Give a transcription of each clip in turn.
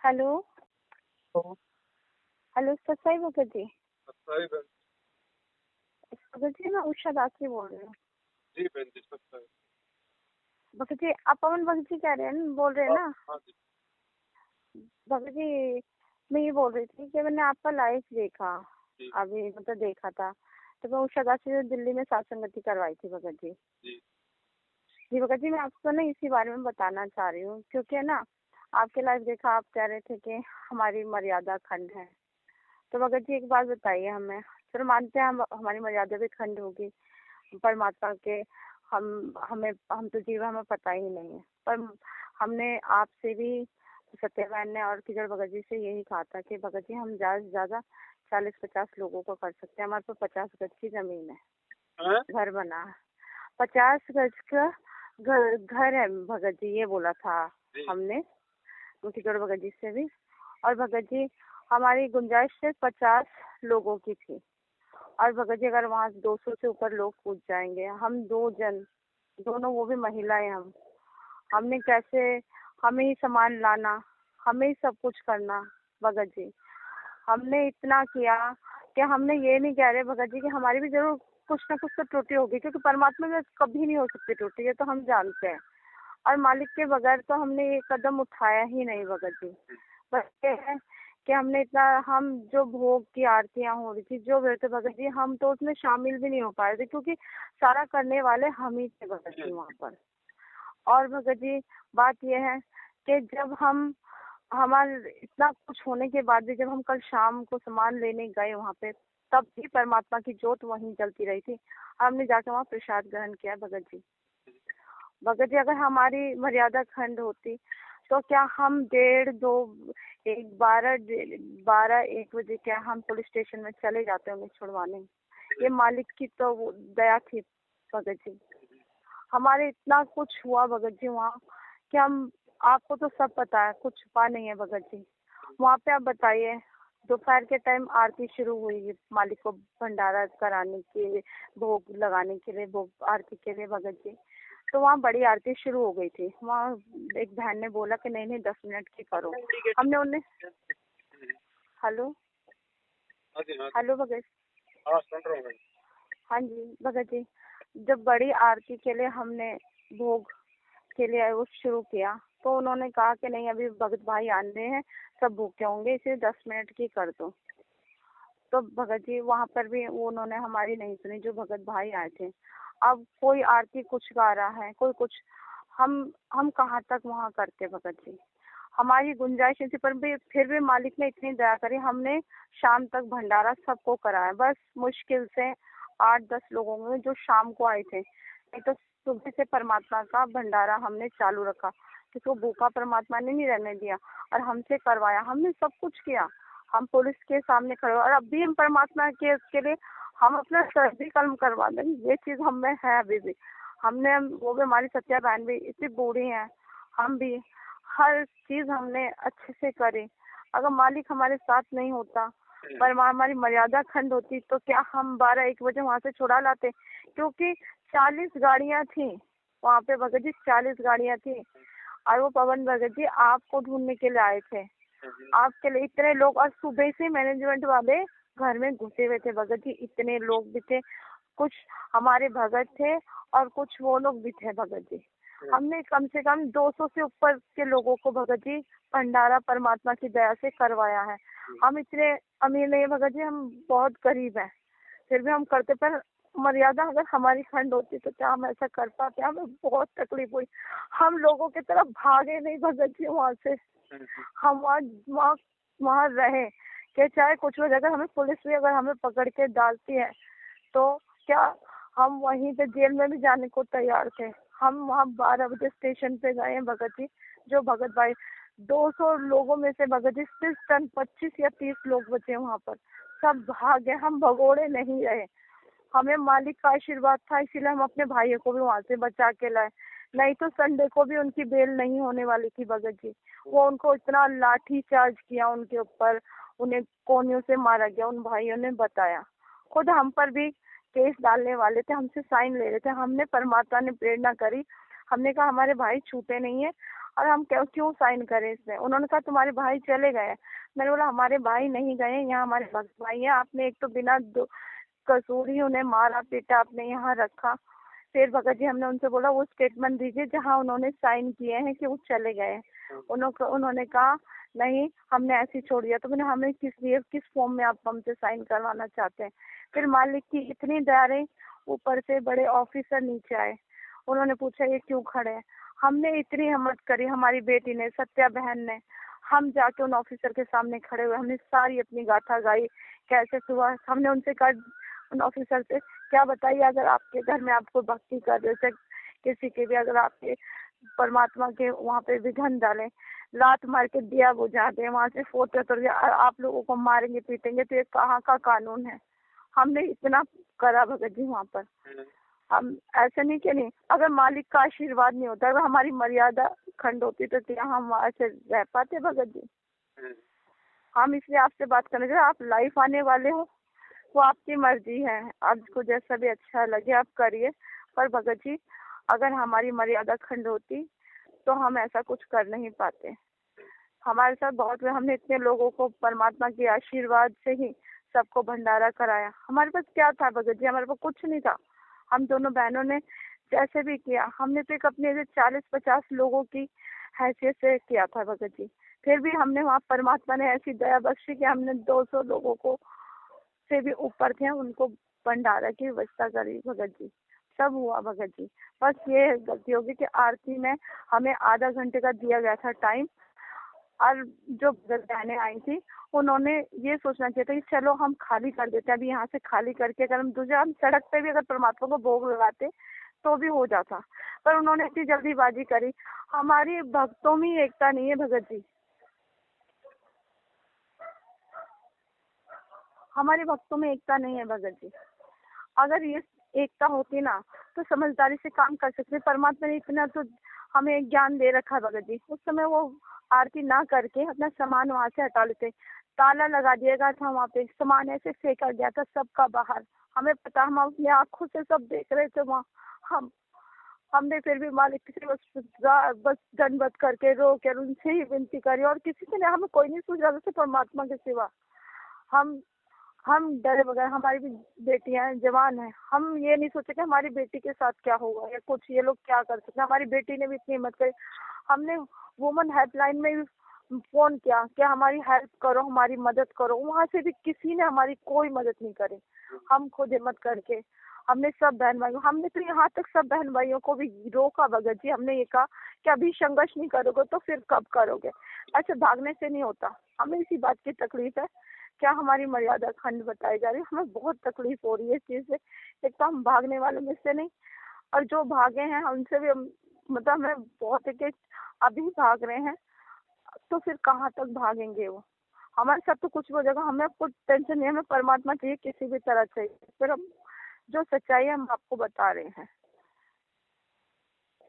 Hello. तो hello सत्साई Bhagat ji. सही बहन। भगत जी मैं उषा दासी बोल रही हूँ। जी बहन जी, सब सही। भगत जी आप पवन भगत जी कह रहे हैं, बोल रहे हैं हाँ ना? हाँ जी। भगत जी मैं ये बोल रही थी कि मैंने आपका लाइव देखा, जी अभी मतलब देखा था। तो मैं उषा दासी से दिल्ली में सत्संगति करवाई थी भगत जी। जी जी भगत जी मैं आपको ना इसी बारे में बताना चाह रही हूँ, क्योंकि है ना आपके लाइव देखा, आप कह रहे थे कि हमारी मर्यादा खंड है। तो भगत जी एक बात बताइए हमें। चलो मानते हैं हम, हमारी मर्यादा भी खंड होगी परमात्मा के। हम तो जीव हमें पता ही नहीं है, पर हमने आपसे भी, सत्यवान ने और किजड़ भगत जी से यही कहा था कि भगत जी हम ज्यादा से ज्यादा 40-50 लोगों को कर सकते हैं। हमारे पास 50 गज की जमीन है, हैं? घर बना है, 50 गज का घर है भगत जी, ये बोला था जी हमने किजड़ भगत जी से भी। और भगत जी हमारी गुंजाइश सिर्फ 50 लोगों की थी। और भगत जी अगर वहाँ 200 से ऊपर लोग पूछ जाएंगे, हम दो जन, दोनों वो भी महिलाएं, हमने कैसे, हमें ही सामान लाना, हमें ही सब कुछ करना। भगत जी हमने इतना किया कि हमने ये नहीं कह रहे भगत जी कि हमारी भी जरूर कुछ ना कुछ तो त्रुटि होगी, क्योंकि परमात्मा में कभी नहीं हो सकती त्रुटि, ये तो हम जानते हैं। और मालिक के बगैर तो हमने ये कदम उठाया ही नहीं भगत जी। बस ये है कि हमने इतना, हम जो भोग की आरतियां हो रही थी, जो भी थे भगत जी, हम तो उसमें शामिल भी नहीं हो पा रहे थे, क्योंकि सारा करने वाले हम ही थे भगत जी वहाँ पर। और भगत जी बात यह है कि जब हम, हमारे इतना कुछ होने के बाद भी, जब हम कल शाम को सामान लेने गए वहाँ पे, तब भी परमात्मा की ज्योत वहीं जलती रही थी। हमने जाकर वहाँ प्रसाद ग्रहण किया भगत जी। भगत जी अगर हमारी मर्यादा खंड होती तो क्या हम 1:30, 2, 1, 12, 1 बजे क्या हम पुलिस स्टेशन में चले जाते उन्हें छुड़वाने? ये मालिक की तो वो दया थी भगत जी। हमारे इतना कुछ हुआ भगत जी वहाँ कि हम, आपको तो सब पता है, कुछ छुपा नहीं है भगत जी। वहाँ पे आप बताइए, दोपहर के टाइम आरती शुरू हुई मालिक को भंडारा कराने के लिए, भोग लगाने के लिए, भोग आरती के लिए भगत जी। तो वहाँ बड़ी आरती शुरू हो गई थी। वहाँ एक बहन ने बोला कि नहीं नहीं 10 मिनट की करो। हमने उन्हें, हेलो हाँ जी। हाँ जी। हेलो भगत, हाँ, सुन रहा हूँ मैं। हाँ जी भगत जी, जब बड़ी आरती के लिए हमने भोग के लिए वो शुरू किया, तो उन्होंने कहा कि नहीं अभी भगत भाई आने हैं, सब भूखे होंगे, इसे 10 मिनट की कर दो। तो भगत जी वहाँ पर भी वो उन्होंने हमारी नहीं सुनी, जो भगत भाई आए थे। अब कोई आरती कुछ गा रहा है, कोई कुछ, हम कहाँ तक वहाँ करते भगत जी? हमारी गुंजाइश नहीं थी, पर भी फिर भी मालिक ने इतनी दया करी, हमने शाम तक भंडारा सबको कराया। बस मुश्किल से 8-10 लोगों में जो शाम को आए थे, नहीं तो सुबह से परमात्मा का भंडारा हमने चालू रखा, क्योंकि वो भूखा परमात्मा ने नहीं रहने दिया। और हमसे करवाया, हमने सब कुछ किया। हम पुलिस के सामने खड़े, और अब भी हम परमात्मा के उसके लिए हम अपना सर भी कलम करवा देंगे, ये चीज हम में है अभी भी। हमने, वो भी हमारी सत्या बहन भी इतनी बूढ़ी है, हम भी हर चीज हमने अच्छे से करी। अगर मालिक हमारे साथ नहीं होता, पर हमारी मर्यादा खंड होती, तो क्या हम 12-1 बजे वहां से छुड़ा लाते? क्योंकि 40 गाड़ियां थी वहां पे भगत जी, 40 गाड़ियां थी। और वो पवन भगत जी आपको ढूंढने के लिए आए थे, आपके लिए इतने लोग। और सुबह से मैनेजमेंट वाले घर में घुसे हुए थे भगत जी, इतने लोग भी थे, कुछ हमारे भगत थे और कुछ वो लोग भी थे भगत जी। हमने कम से कम 200 से ऊपर के लोगों को भगत जी भंडारा परमात्मा की दया से करवाया है। हम इतने अमीर नहीं है भगत जी, हम बहुत गरीब हैं, फिर भी हम करते। पर मर्यादा अगर हमारी खंड होती तो क्या हम ऐसा कर पाते? हमें बहुत तकलीफ हुई, हम लोगों की तरफ भागे नहीं भगत जी वहाँ से। हम वहाँ वहाँ वहाँ रहे कि चाहे कुछ हो जाए, अगर हमें पुलिस भी अगर हमें पकड़ के डालती है तो क्या, हम वहीं पे जेल में भी जाने को तैयार थे। हम वहाँ 12 बजे स्टेशन पे गए हैं भगत जी, जो भगत भाई 200 लोगों में से भगत जी सिर्फ 25 या 30 लोग बचे वहाँ पर, सब भाग गए। हम भगोड़े नहीं रहे, हमें मालिक का आशीर्वाद था, इसीलिए हम अपने भाइयों को भी वहाँ से बचा के लाए। नहीं तो संडे को भी उनकी बेल नहीं होने वाली थी भगत जी। वो उनको इतना लाठी चार्ज किया उनके ऊपर, उन्हें कोनियों से मारा गया, उन भाइयों ने बताया। खुद हम पर भी केस डालने वाले थे, हमसे साइन ले रहे थे। हमने, परमात्मा ने प्रेरणा करी, हमने कहा हमारे भाई छूटे नहीं है और हम क्यों साइन करें इसमें। उन्होंने कहा तुम्हारे भाई चले गए। मैंने बोला हमारे भाई नहीं गए, यहाँ हमारे भक्त भाई है। आपने एक तो बिना कसूर ही उन्हें मारा पीटा, आपने यहाँ रखा। फिर भगत जी हमने उनसे बोला वो स्टेटमेंट दीजिए जहाँ उन्होंने साइन किए हैं कि वो चले गए। उन्होंने कहा नहीं हमने ऐसे ही छोड़ दिया। तो मैंने हमें किस लिए, किस फॉर्म में आप हमसे साइन करवाना चाहते हैं। फिर मालिक की इतनी दया रही, ऊपर से बड़े ऑफिसर नीचे आए, उन्होंने पूछा ये क्यों खड़े हैं। हमने इतनी हिम्मत करी, हमारी बेटी ने, सत्या बहन ने, हम जाके उन ऑफिसर के सामने खड़े हुए, हमने सारी अपनी गाथा गाई कैसे हुआ। हमने उनसे कहा उन ऑफिसर से क्या बताइए अगर आपके घर में आपको भक्ति कर रहे थे किसी के भी, अगर आपके परमात्मा के वहाँ पे विघन डालें, लात मार के दिया बुझा दे, वहाँ से फोटो तोड़ दिया, आप लोगों को मारेंगे पीटेंगे, तो ये कहाँ का कानून है। हमने इतना करा भगत जी वहाँ पर। हम ऐसे नहीं कि नहीं, अगर मालिक का आशीर्वाद नहीं होता, अगर हमारी मर्यादा खंड होती तो क्या हम वहाँ से रह पाते भगत जी। हम इसलिए आपसे बात करने के, आप लाइफ आने वाले हो, वो आपकी मर्जी है, आपको जैसा भी अच्छा लगे आप करिए। पर भगत जी अगर हमारी मर्यादा खंड होती तो हम ऐसा कुछ कर नहीं पाते। हमारे साथ बहुत, हमने इतने लोगों को परमात्मा के आशीर्वाद से ही सबको भंडारा कराया। हमारे पास क्या था भगत जी, हमारे पास कुछ नहीं था। हम दोनों बहनों ने जैसे भी किया, हमने तो एक अपने 40-50 लोगों की हैसियत से किया था भगत जी। फिर भी हमने वहाँ परमात्मा ने ऐसी दया बख्शी कि हमने 200 लोगों को से भी ऊपर थे उनको भंडारा की व्यवस्था करी भगत जी। सब हुआ भगत जी। बस ये गलती होगी कि आरती में हमें आधा घंटे का दिया गया था टाइम, और जो बहनें आई थी उन्होंने ये सोचना चाहिए था कि चलो हम खाली कर देते हैं, अभी यहाँ से खाली करके अगर हम सड़क पे भी अगर परमात्मा को भोग लगाते तो भी हो जाता। पर उन्होंने इतनी जल्दीबाजी करी। हमारी भक्तों में एकता नहीं है भगत जी, हमारे भक्तों में एकता नहीं है भगत जी। अगर ये एकता होती ना तो समझदारी से काम कर सकते। परमात्मा ने इतना तो हमें ज्ञान दे रखा है भगत जी। उस समय वो आरती ना करके अपना सामान वहां से हटा लेते, ताला लगा दिया गया था वहां पे, सामान ऐसे फेंका गया था सबका बाहर, हमें पता, हम अपनी आंखों से सब देख रहे थे वहाँ। हमने फिर भी मालिक से बस दंडवत करके रो कर उनसे ही विनती करी, और किसी से हमें कोई नहीं सूझ रहा था परमात्मा के सिवा। हम डरे बगैर, हमारी भी बेटियां हैं, जवान हैं, हम ये नहीं सोचे कि हमारी बेटी के साथ क्या होगा या कुछ ये लोग क्या कर सकते हैं। हमारी बेटी ने भी इतनी हिम्मत करी। हमने वुमन हेल्पलाइन में भी फोन किया कि हमारी हेल्प करो, हमारी मदद करो। वहां से भी किसी ने हमारी कोई मदद नहीं करी। हम खुद हिम्मत करके हमने सब बहन भाइयों, हमने तो यहाँ तक सब बहन भाइयों को भी रोका भगत जी। हमने ये कहा कि अभी संघर्ष नहीं करोगे तो फिर कब करोगे, ऐसे भागने से नहीं होता। हमें इसी बात की तकलीफ है, क्या हमारी मर्यादा खंड बताई जा रही है। हमें बहुत तकलीफ हो रही है इस चीज से। एक तो हम भागने वालों में से नहीं, और जो भागे हैं उनसे भी मतलब हमें बहुत है कि अभी भाग रहे हैं तो फिर कहाँ तक भागेंगे वो। हमारे साथ तो कुछ हो जाएगा, हमें कुछ टेंशन नहीं, हमें परमात्मा चाहिए किसी भी तरह चाहिए। फिर हम जो सच्चाई है हम आपको बता रहे हैं।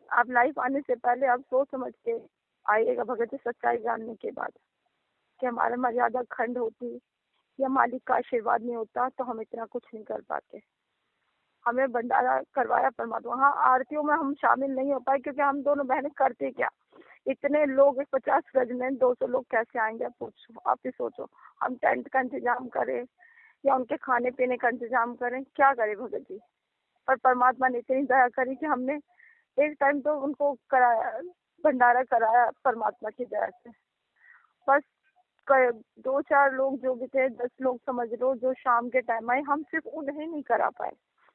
आप लाइफ आने से पहले आप सोच समझ के आइएगा भगत जी, सच्चाई जानने के बाद कि हमारा मर्यादा खंड होती या मालिक का आशीर्वाद नहीं होता तो हम इतना कुछ नहीं कर पाते। हमें भंडारा करवाया परमात्मा। हाँ, आरतियों में हम शामिल नहीं हो पाए क्योंकि हम दोनों बहनें करते क्या, इतने लोग 50 गज में 200 लोग कैसे आएंगे पूछो, आप ही सोचो। हम टेंट का इंतजाम करें या उनके खाने पीने का इंतजाम करें, क्या करें भगत जी। पर परमात्मा ने इतनी दया करी कि हमने एक टाइम तो उनको कराया, भंडारा कराया परमात्मा की दया से। बस 2-4 लोग जो भी थे, 10 लोग समझ लो, जो शाम के टाइम आए, हम सिर्फ उन्हें नहीं करा पाए,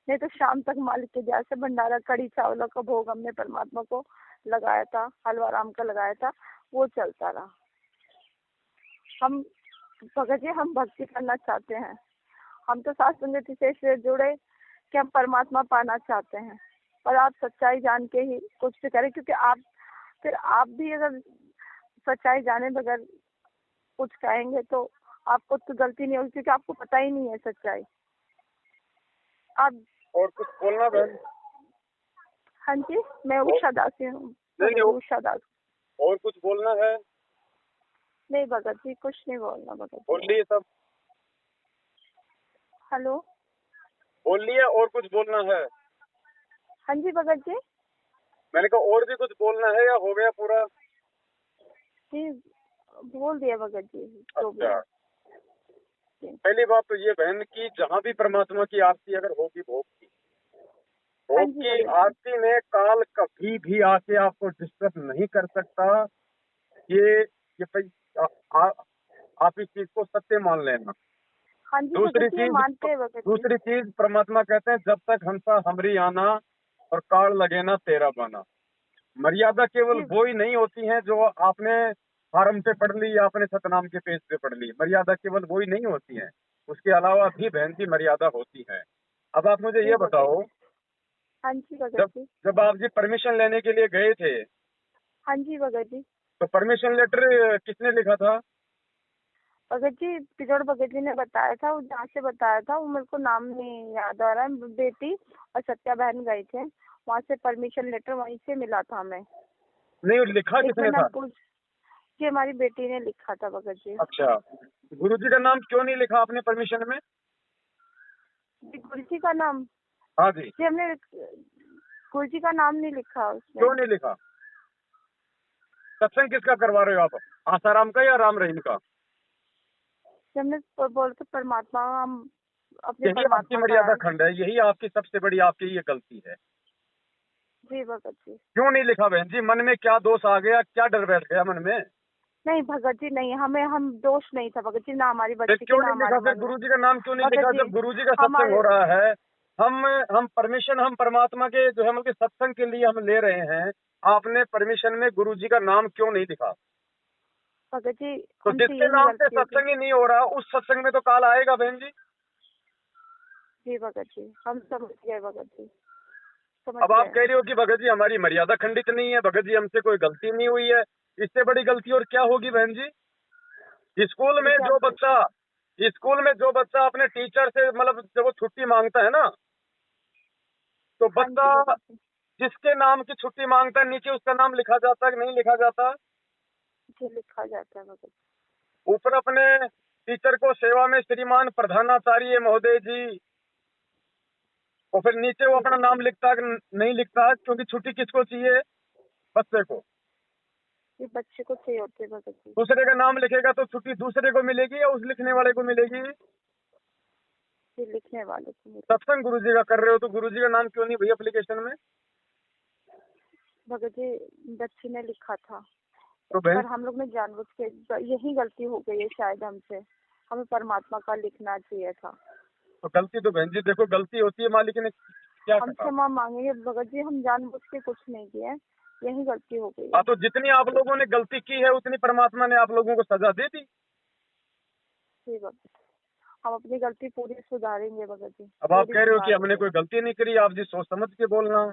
नहीं तो शाम तक मालिक के दया से भंडारा कड़ी चावलों का भोग हमने परमात्मा को लगाया था, हलवा राम का लगाया था, वो चलता रहा। हम भगत जी हम भक्ति करना चाहते हैं, हम तो साथ संगति से इसलिए जुड़े कि हम परमात्मा पाना चाहते हैं। पर आप सच्चाई जान के ही कुछ भी करें, क्योंकि आप भी अगर सच्चाई जाने बगैर कुछ कहेंगे तो आपको तो गलती नहीं होगी, क्योंकि आपको पता ही नहीं है सच्चाई। आप और कुछ बोलना बहन? हाँ जी, मैं उषा दास हूँ। उषा दास। और कुछ बोलना है? नहीं भगत जी, कुछ नहीं बोलना भगत जी। बोल लिए सब? हेलो, बोल लिए, और कुछ बोलना है? हाँ जी भगत जी। मैंने कहा और भी कुछ बोलना है या हो गया पूरा? जी बोल दिया भगत जी जो भी अच्छा, है। जी। पहली बात तो ये बहन की जहाँ भी परमात्मा की आरती अगर होगी भोग की, हाँ भोग जी की भगत जी। आरती में काल कभी भी आके आपको डिस्टर्ब नहीं कर सकता। ये भाई आ, आ, आप इस चीज को सत्य मान लेना। हाँ जी दूसरी भगत जी, ये चीज मानते हैं भगत जी। दूसरी चीज परमात्मा कहते हैं जब तक हंसा हमरी आना और काल लगे ना तेरा बना। मर्यादा केवल जी वो ही नहीं होती है जो आपने फार्म पे पढ़ ली या आपने सतनाम के पेज पे पढ़ ली। मर्यादा केवल वो ही नहीं होती है, उसके अलावा भी बहन की मर्यादा होती है। अब आप मुझे जी ये भगत बताओ, जी। हाँ जी भगत जब जी। जब आप जी परमिशन लेने के लिए गए थे हाँ जी भगत जी। तो परमिशन लेटर किसने लिखा था? भगत जी पिजोड़ भगत जी ने बताया था, वो जहाँ से बताया था वो मेरे को नाम नहीं याद आ रहा है। बेटी और सत्या बहन गए थे, वहाँ से परमिशन लेटर वहीं से मिला था हमें। नहीं, लिखा एक किसने मिनट था? आप पूछ कि हमारी बेटी ने लिखा था भगत जी। अच्छा, गुरुजी का नाम क्यों नहीं लिखा आपने परमिशन में? जी गुरु जी का नाम, हाँ जी, जी हमने गुरु जी का नाम नहीं लिखा उसमें। क्यों नहीं लिखा? सत्संग किसका करवा रहे हो आप? आसाराम का या राम रहीम का? जी हमने बोल के परमात्मा, हम अपने यही आपकी परमात्मा का मर्यादा है। खंड है, यही आपकी सबसे बड़ी आपकी ये गलती है। जी भगत जी। क्यों नहीं लिखा बहन जी? मन में क्या दोष आ गया, क्या डर बैठ गया मन में? नहीं भगत जी नहीं, हमें हम दोष नहीं था भगत जी, ना हमारी फिर बच्ची की क्यों ना नहीं लिखा? हमारे फिर मन में। गुरुजी का नाम क्यों नहीं भगत लिखा जी जब गुरुजी का सत्संग हमारे, हो रहा है? हम परमिशन हम परमात्मा के जो है मतलब सत्संग के लिए हम ले रहे हैं। आपने परमिशन में गुरुजी का नाम क्यों नहीं लिखा? भगत जी तो हमसे जिसके यही नाम से गलती होगी। सत्संग ही नहीं हो रहा उस सत्संग में तो काल आएगा बहन जी। जी भगत जी हम समझ गए भगत जी, समझ अब आप गए। कह रहे हो कि भगत जी हमारी मर्यादा खंडित नहीं है, भगत जी हमसे कोई गलती नहीं हुई है। इससे बड़ी गलती और क्या होगी बहन जी? स्कूल भगत में जी जो आप, बच्चा स्कूल में जो बच्चा अपने टीचर से मतलब जब वो छुट्टी मांगता है ना, तो हाँ बच्चा जी भगत जी। जिसके नाम की छुट्टी मांगता है नीचे उसका नाम लिखा जाता है कि नहीं लिखा जाता? जी लिखा जाता है भगत जी। ऊपर अपने टीचर को सेवा में श्रीमान प्रधानाचार्य महोदय जी, और फिर नीचे वो जी अपना भगत नाम लिखता है कि नहीं लिखता, क्योंकि छुट्टी किसको चाहिए? बच्चे को। जी, बच्चे को चाहिए होते हैं भगत जी। दूसरे का नाम लिखेगा तो छुट्टी दूसरे को मिलेगी या उस लिखने वाले को मिलेगी? जी लिखने वाले को मिले। सत्संग गुरुजी का कर रहे हो तो गुरुजी का नाम क्यों नहीं भैया एप्लीकेशन में? भगत जी बच्ची ने लिखा था, तो बहन पर हम लोग ने जानबूझ के, यही गलती हो गई है शायद हमसे, हमें परमात्मा का लिखना चाहिए था। तो गलती तो बहन जी देखो गलती होती है, मालिक ने क्या हम कहा? क्षमा मांगेंगे भगत जी, हम जानबूझ के कुछ नहीं किए, यही गलती हो गई हाँ, है। तो जितनी आप लोगों ने गलती की है उतनी परमात्मा ने आप लोगों को सजा दे दी। जी भगत, हम अपनी गलती पूरी सुधारेंगे भगत जी, अब आप पूरी कह रहे हो कि हमने सुधारेंगे। कोई गलती नहीं करी, आप जी सोच समझ के बोलना।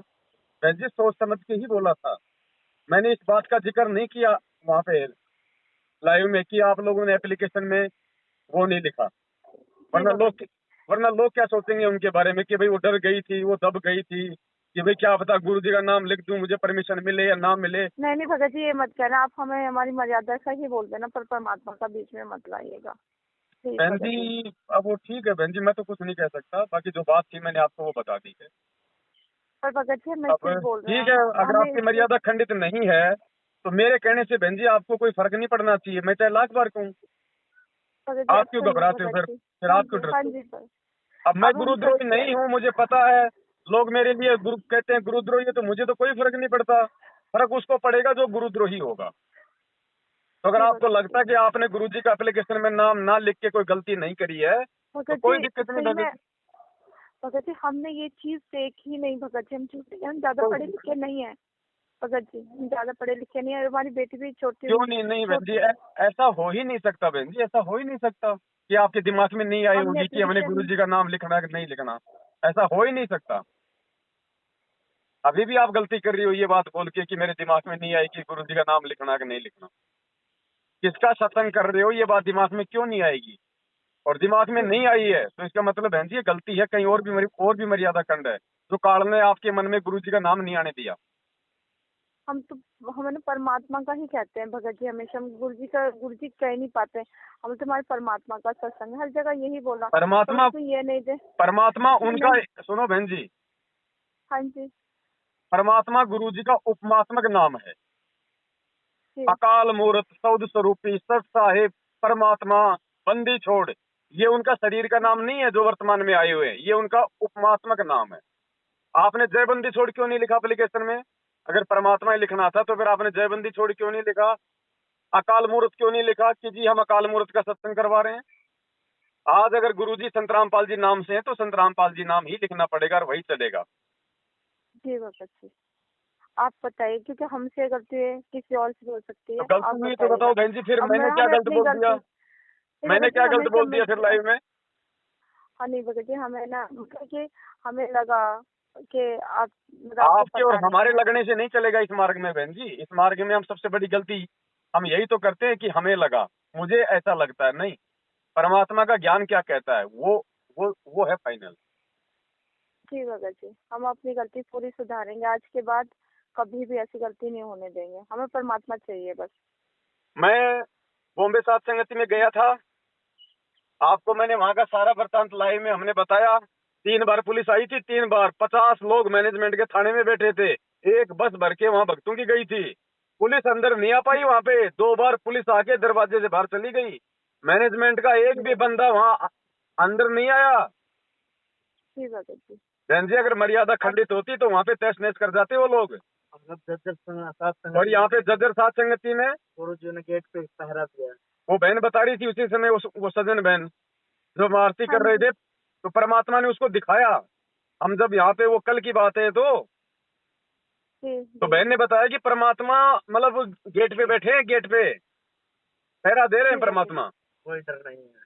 मैं जी सोच समझ के ही बोला था। मैंने इस बात का जिक्र नहीं किया वहाँ पे लाइव में कि आप लोगों ने एप्लीकेशन में वो नहीं लिखा। जी वरना भगत लोग जी। वरना लोग क्या सोचेंगे उनके बारे में कि भाई वो डर गई थी, वो दब गई थी कि भाई क्या पता गुरु जी का नाम लिख दूं, मुझे परमिशन मिले या ना मिले। नहीं नहीं भगत जी, ये मत कहना आप, हमें हमारी मर्यादा का ही बोल देना, पर परमात्मा का बीच में मत लाइएगा प्लीज बहन भगत जी। जी अब वो ठीक है बहन जी, मैं तो कुछ नहीं कह सकता, बाकी जो बात थी मैंने आपको वो बता दी है। पर भगत जी हम अब सिर्फ बोल रहे ठीक है, हैं, अगर हमें आपकी इससे, मर्यादा खंडित नहीं है तो मेरे कहने से बहन जी आपको कोई फर्क नहीं पड़ना चाहिए, मैं चाहे लाख बार कहूँ। भगत जी आप आप क्यों सुनिए घबराते हो भगत जी। फिर हाँ आप क्यों जी हाँ डरते हो? जी सर। अब मैं अब हम गुरुद्रोही सच्चे, नहीं हूँ, मुझे पता है। लोग मेरे लिए गुरु कहते हैं गुरुद्रोही है, तो मुझे तो कोई फर्क नहीं पड़ता। फर्क उसको पड़ेगा जो गुरुद्रोही होगा। तो अगर जी आपको भगत जी। लगता है कि आपने गुरुजी का एप्लीकेशन में नाम ना लिख के कोई गलती नहीं करी है तो भगत कोई जी दिक्कत नहीं सही भगत में, जी। भगत जी हमने ये चीज देखी नहीं भगत जी, हम झूठे हैं, हम ज्यादा पढ़े लिखे नहीं है भगत जी, हम ज्यादा पढ़े लिखे नहीं है, हमारी बेटी भी छोटी क्यों नहीं? नहीं बहन जी छोटी। ऐसा हो ही नहीं सकता बहन जी, ऐसा हो ही नहीं सकता कि आपके दिमाग में नहीं आई हमने होगी कि हमने एप्लीकेशन, गुरुजी का नाम लिखना है कि नहीं लिखना। ऐसा हो ही नहीं सकता। अभी भी आप गलती कर रही हो ये बात बोल के कि मेरे दिमाग में नहीं आई कि गुरुजी का नाम लिखना है कि नहीं लिखना। किसका सत्संग कर रहे हो ये बात दिमाग में क्यों नहीं आएगी? और दिमाग में नहीं आई है तो इसका मतलब बहन जी ये गलती है, कहीं और भी मर्यादा खंड है जो काल ने आपके मन में गुरुजी का नाम नहीं आने दिया। हम तो, हमें ना परमात्मा का ही कहते हैं भगत जी, हमेशा हम गुरु जी कह नहीं पाते, हम तो हमारे परमात्मा का सत्संग है, हर जगह यही बोला, पर परमात्मा उसमें ये नहीं दे, परमात्मा उसमें उनका, नहीं। सुनो बहन जी, हाँ जी। परमात्मा गुरु जी का उपमात्मक नाम है। जी अकाल मूर्त, सौद स्वरूपी, सत साहिब, परमात्मा, बंदी छोड़, ये उनका शरीर का नाम नहीं है जो वर्तमान में आए हुए हैं, ये उनका उपमात्मक नाम है। आपने जय बंदी छोड़ क्यों नहीं लिखा एप्लीकेशन में? अगर परमात्मा ही लिखना था तो फिर आपने जय बंदी छोड़ क्यों नहीं लिखा? अकाल मूर्त क्यों नहीं लिखा कि जी हम अकाल मूर्त का सत्संग करवा रहे हैं? आज अगर गुरुजी संत रामपाल जी नाम से हैं तो संत रामपाल जी नाम ही लिखना पड़ेगा और वही चलेगा। जी भगत जी, आप बताइए, क्योंकि हमसे गलती है, किसी और से भी हो सकती तो है, आप गलती हुई तो बताइएगा। बताओ बहन जी, फिर अब मैं मैंने क्या हमें गलत अपनी बोल दिया? गलती, नहीं मैंने भगत जी, क्या हमें गलत बोल दिया फिर लाइव में? हाँ नहीं भगत जी, हमें ना मतलब कि हमें लगा कि आप मतलब आपको आपके और पता नहीं हमारे है। लगने से नहीं चलेगा इस मार्ग में बहन जी। इस मार्ग में हम सबसे बड़ी गलती हम यही तो करते हैं कि हमें लगा, मुझे ऐसा लगता है। नहीं, परमात्मा का ज्ञान क्या कहता है वो है फाइनल। जी भगत जी, हम अपनी गलती पूरी सुधारेंगे, आज के बाद कभी भी ऐसी गलती नहीं होने देंगे, हमें परमात्मा चाहिए बस। मैं बॉम्बे सात संगति में गया था, आपको मैंने वहां का सारा वृतांत लाइव में हमने बताया। 3 बार पुलिस आई थी, 3 बार 50 लोग मैनेजमेंट के थाने में बैठे थे। एक बस भर के वहां भक्तों की गई थी, पुलिस अंदर नहीं आ पाई। वहां पे 2 बार पुलिस आके दरवाजे से बाहर चली गई। मैनेजमेंट का एक जी भी भगत बंदा वहां अंदर नहीं आया। जी भगत जी। बहन जी, अगर मर्यादा अब खंडित होती तो वहां पे तहस नहस कर जाते वो लोग। और यहाँ पे जज्जर सात संगति में गुरु जी ने गेट पे पहरा दिया। वो बहन बता रही थी उसी समय, वो सजन बहन जो आरती हाँ कर रहे जी। थे, तो परमात्मा ने उसको दिखाया। हम जब यहाँ पे, वो कल की बात है, जी तो जी बहन ने बताया कि परमात्मा मतलब गेट पे बैठे हैं, गेट पे पहरा दे रहे हैं जी भगत जी। परमात्मा। कोई डर नहीं है।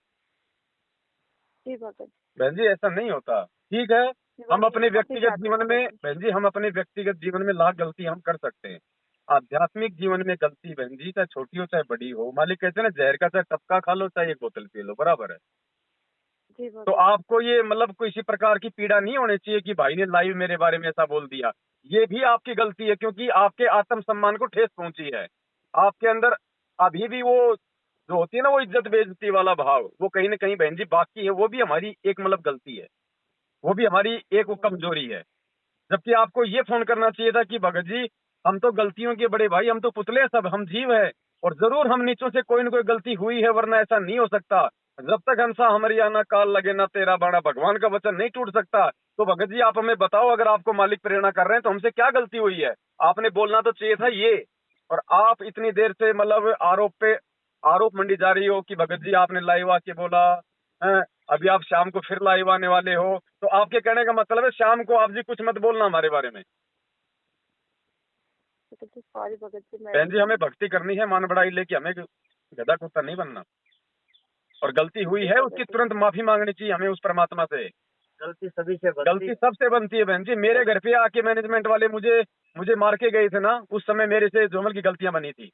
जी भगत जी। बहन जी ऐसा नहीं होता। ठीक है, हम वही अपने वही व्यक्तिगत चाहते हैं जीवन भगत में, जी। बहन जी हम अपने व्यक्तिगत जीवन में लाख गलती हम कर सकते हैं। आध्यात्मिक जीवन में गलती बहन जी चाहे छोटी हो चाहे बड़ी हो, मालिक कहते हैं ना, जहर का चाहे टपका खा लो चाहे एक बोतल पी लो, बराबर है। जी तो भगत जी। आपको ये मतलब किसी प्रकार की पीड़ा नहीं होनी चाहिए कि भाई ने लाइव मेरे बारे में ऐसा बोल दिया। ये भी आपकी गलती है, क्योंकि आपके आत्म सम्मान को ठेस पहुंची है। आपके अंदर अभी भी वो जो होती है ना, वो इज्जत बेइज्जती वाला भाव, वो कहीं ना कहीं बहन जी बाकी है। वो भी हमारी एक मतलब गलती है, वो भी हमारी एक वो कमजोरी है। जबकि आपको ये फोन करना चाहिए था कि भगत जी हम तो गलतियों के बड़े भाई, हम तो पुतले हैं, सब हम जीव है, और जरूर हम नीचों से कोई ना कोई गलती हुई है, वरना ऐसा नहीं हो सकता। जब तक हंसा हमारी आना काल लगे ना तेरा बाड़ा, भगवान का वचन नहीं टूट सकता। तो भगत जी आप हमें बताओ, अगर आपको मालिक प्रेरणा कर रहे हैं तो हमसे क्या गलती हुई है? आपने बोलना तो चाहिए था ये। और आप इतनी देर से मतलब आरोप पे आरोप मंडी जा रही हो कि भगत जी आपने लाइव आके बोला हैं, अभी आप शाम को फिर लाइव आने वाले हो, तो आपके कहने का मतलब है शाम को आप जी कुछ मत बोलना हमारे बारे में। भगत जी सॉरी भगत जी, मैं बहन जी हमें भक्ति करनी है, मान बढ़ाई लेके, हमें गधा कुत्ता नहीं बनना। और गलती हुई जी है भगत उसकी जी। तुरंत माफी मांगनी चाहिए हमें उस परमात्मा से। गलती सभी से बनती गलती है। सबसे बनती है बहन जी। मेरे घर पे आके मैनेजमेंट वाले मुझे मुझे मार के गए थे ना, उस समय मेरे से जोमल की गलतियां बनी थी।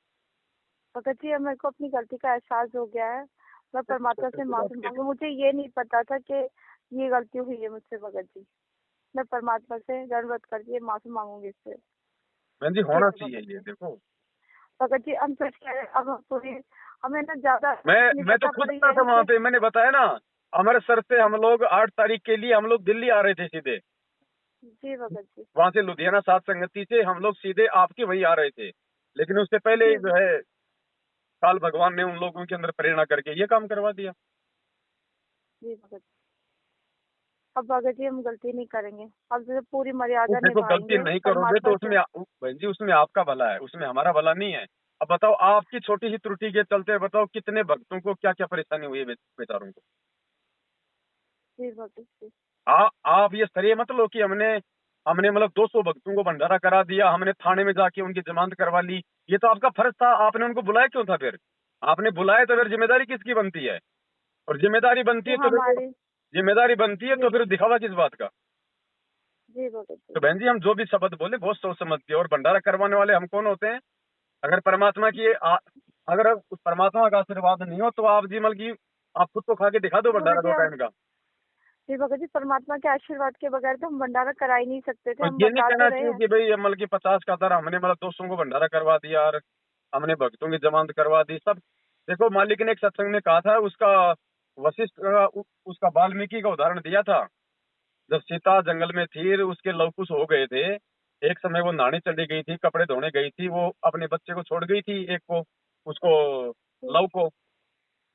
भगत जी अब मेरे को अपनी गलती का एहसास हो गया है, मैं परमात्मा से माफी मांगू, मुझे ये नहीं पता था कि ये गलती हुई है मुझसे भगत जी। मैं परमात्मा से दंडवत करके माफी मांगूंगी इससे। बहन जी ठीक होना है चाहिए भगत ये, जी। देखो भगत जी हम सच कह रहे हैं, अब हम पूरी हमें ना ज्यादा नहीं मैं तो पता खुद पर था ये है वहां कि पे, मैंने बताया ना, अमृतसर से हम लोग 8 तारीख के लिए हम लोग दिल्ली आ रहे थे सीधे। जी भगत जी। वहां से लुधियाना सात संगति से हम लोग सीधे आपके वहीं आ रहे थे, लेकिन उससे पहले जी जो है काल भगवान ने उन लोगों के अंदर प्रेरणा करके ये काम करवा दिया। जी भगत जी। अब भगत जी हम गलती नहीं करेंगे, अब जो पूरी तो मर्यादा देखो गलती निभाएंगे नहीं करोगे परमात्मा तो से। उसमें बहन जी उसमें आपका भला है, उसमें हमारा भला नहीं है। अब बताओ आपकी छोटी सी त्रुटि के चलते बताओ कितने भक्तों को क्या क्या परेशानी हुई है बेचारों को। जी भगत जी। आप ये श्रेय मत लो कि हमने हमने मतलब 200 भक्तों को भंडारा करा दिया, हमने थाने में जाके उनकी जमानत करवा ली। ये तो आपका फर्ज था, आपने उनको बुलाया क्यों था फिर? आपने बुलाया तो फिर जिम्मेदारी किसकी बनती है? और जिम्मेदारी बनती है जो तो देखो, हमारे जिम्मेदारी बनती है जी तो फिर दिखावा किस बात का? जी भगत तो जी। बहन जी हम जो भी शब्द बोले बहुत सोच समझ के, और भंडारा करवाने वाले हम कौन होते हैं? अगर परमात्मा की अगर उस परमात्मा का आशीर्वाद नहीं हो तो आप जी मतलब की आप खुद को खा के दिखा दो जी भगत भंडारा जी 2 टाइम का। जी भगत जी, परमात्मा के आशीर्वाद के बगैर तो हम भंडारा करा ही नहीं सकते थे, तो हम ये नहीं बता तो कहना रहे चाहिए हैं। कि भाई मतलब की 50 का दर हमने मतलब 200 को भंडारा करवा दिया और हमने भक्तों की जमानत करवा दी सब। देखो मालिक ने एक सत्संग में कहा था, उसका वशिष्ठ उसका वाल्मीकि का उदाहरण दिया था। जब सीता जंगल में थी, उसके लवकुश हो गए थे, एक समय वो नहाने चली गई थी, कपड़े धोने गई थी, वो अपने बच्चे को छोड़ गई थी, एक को, उसको, लव को।